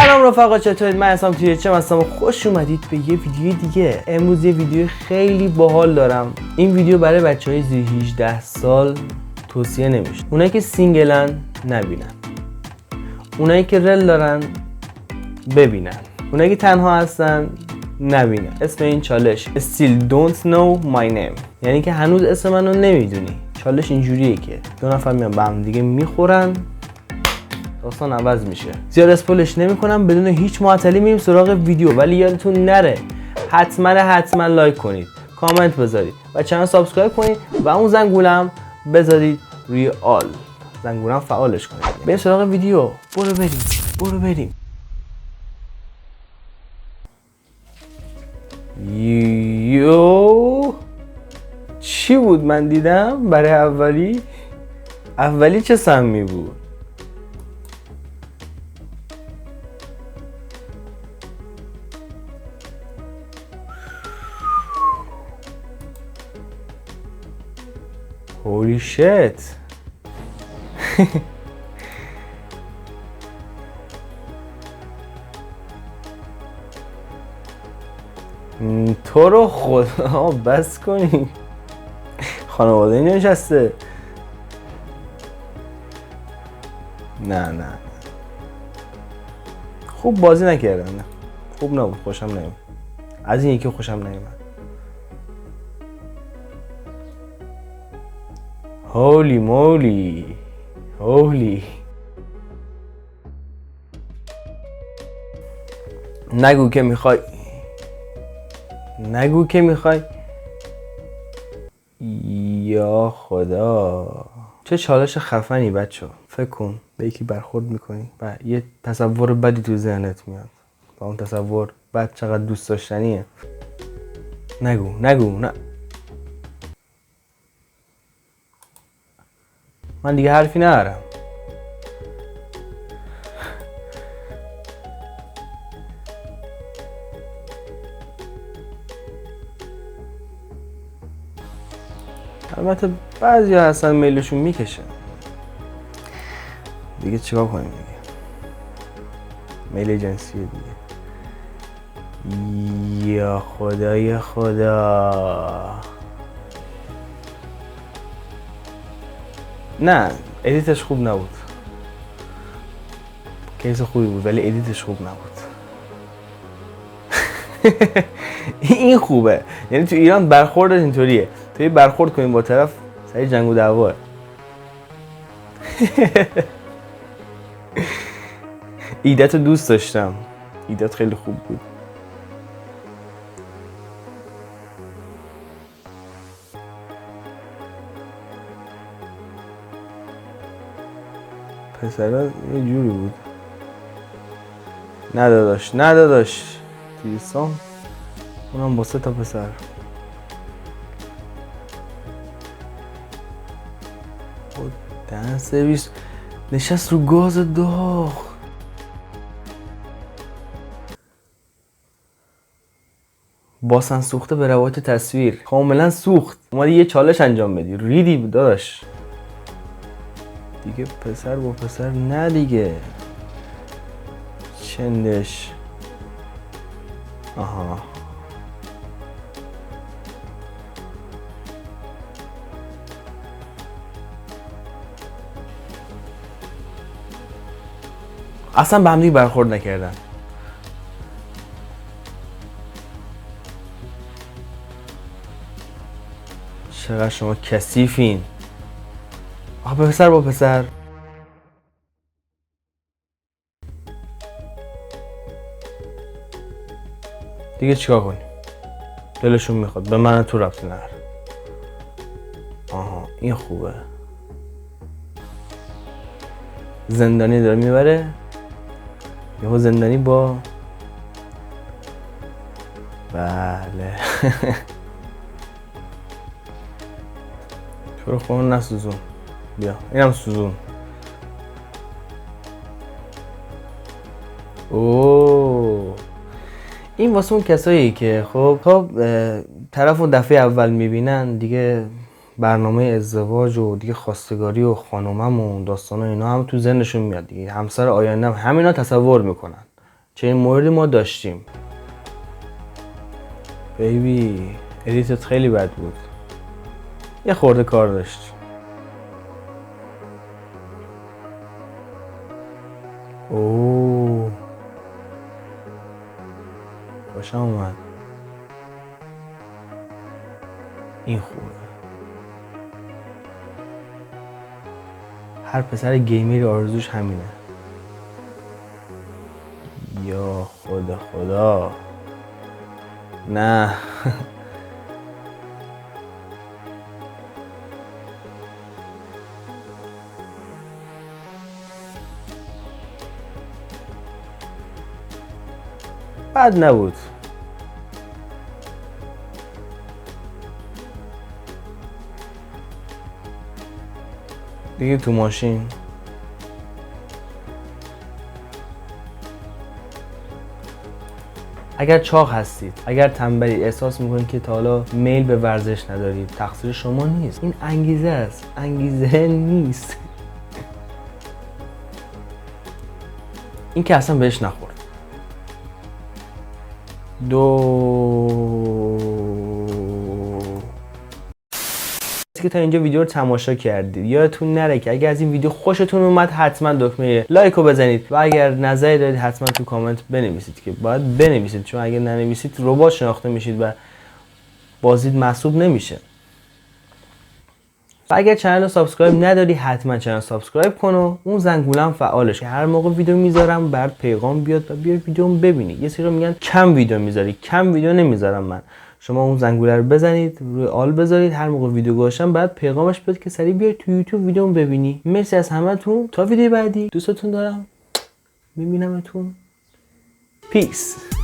سلام رفقا، چطورید؟ من اسمم توی هستم و خوش اومدید به یه ویدیو دیگه. امروز یه ویدیو خیلی باحال دارم. این ویدیو برای بچهای زیر 18 سال توصیه نمیشه. اونایی که سینگلن نبینن، اونایی که رل دارن ببینن، اونایی که تنها هستن نبینن. اسم این چالش Still don't know my name، یعنی که هنوز اسم منو نمیدونی. چالش اینجوریه که دو نفر میان با هم دیگه میخورن، داستان عوض میشه. زیاد اسپویلش نمیکنم، بدون هیچ معطلی میریم سراغ ویدیو. ولی یادتون نره حتما لایک کنید، کامنت بذارید و چنل سابسکرایب کنید و اون زنگولم بذارید روی آل، زنگولم فعالش کنید. بریم سراغ ویدیو. برو بریم. یو چی بود من دیدم برای اولی چه سمی بود؟ Holy shit. تو رو خدا بس کنی، خانواده نشسته. نه خوب بازی نکردن، نه خوب نبود، خوشم نمیاد. از این یکی خوشم نمیاد. هولی مولی نگو که میخوای. یا خدا چه چالش خفنی بچه. فکر کن به یکی برخورد میکنی و یه تصور بدی تو ذهنت میاد و اون تصور بد چقدر دوست داشتنیه. نگو نه. من دیگه حرفی ندارم. البته بعضی ها هستن میلشون میکشه دیگه، چیکار کنیم دیگه، میل جنسیه دیگه. یا خدا نه، ادیتش خوب نبود. کیس خوبی بود ولی ادیتش خوب نبود. این خوبه، یعنی تو ایران برخوردش اینطوریه، توی برخورد کنیم با طرف سری جنگ و دعواه. ایده‌تو دوست داشتم، ایده‌ت خیلی خوب بود. پسرها یه جوری بود. نه داداش تیسام اونم با 3 تا پسر. دهن سرویس نشست رو گاز داغ. باسن سوخته به روایت تصویر، کاملا سوخت. اومدی یه چالش انجام بدی، ریدی داداش دیگه. پسر با پسر نه دیگه. چندش آها اصلا به هم دیگه برخورد نکردن. چقدر شما کثیفین. آها پسر با پسر. دیگه چیکار کنیم؟ دلشون میخواد، به من تو ربطی نداره. آها این خوبه. زندانی داره میبره، یهو زندانی با بله. تو رو خون نسوزون. بیا اینم سوزون. اوه این واسه اون کسایی که خب طرف رو دفعه اول میبینن دیگه، برنامه ازدواج و دیگه خواستگاری و خانومم و داستان و اینا هم تو ذهنشون میاد دیگه. همسر آینده هم همینا تصور میکنن. چنین موردی ما داشتیم. بیبی ادیتت خیلی بد بود، یه خورده کار داشت. اوه خوشم اومد. این خوبه. هر پسر گیمری آرزوش همینه. یا خدا نه. بد نبود. دیگه تو ماشین اگر چاق هستید، اگر تنبلید، احساس میکنید که تا حالا میل به ورزش ندارید، تقصیر شما نیست. این انگیزه است، انگیزه نیست. این که اصلا بهش نخورد. که تا اینجا ویدیو رو تماشا کردید، یادتون نره که اگر از این ویدیو خوشتون اومد حتما دکمه لایک رو بزنید و اگر نظری دارید حتما تو کامنت بنویسید، که باید بنویسید، چون اگر ننویسید ربات شناخته میشید و بازید محسوب نمیشه. و اگر چنل رو سابسکرایب نداری حتما چنل سابسکرایب کن و اون زنگوله هم فعالش، که هر موقع ویدیو میذارم برات پیغام بیاد و بیا ویدیوم ببینی. یه سری میگن کم ویدیو میذاری، کم ویدیو نمیذارم من. شما اون زنگوله رو بزنید، روی آل بذارید، هر موقع ویدیو گذاشتم بعد پیغامش بیاد که سریع بیاید تو یوتیوب ویدیوم ببینی. مرسی از همتون، تا ویدیو بعدی دوستتون دارم، میبینمتون. پیس.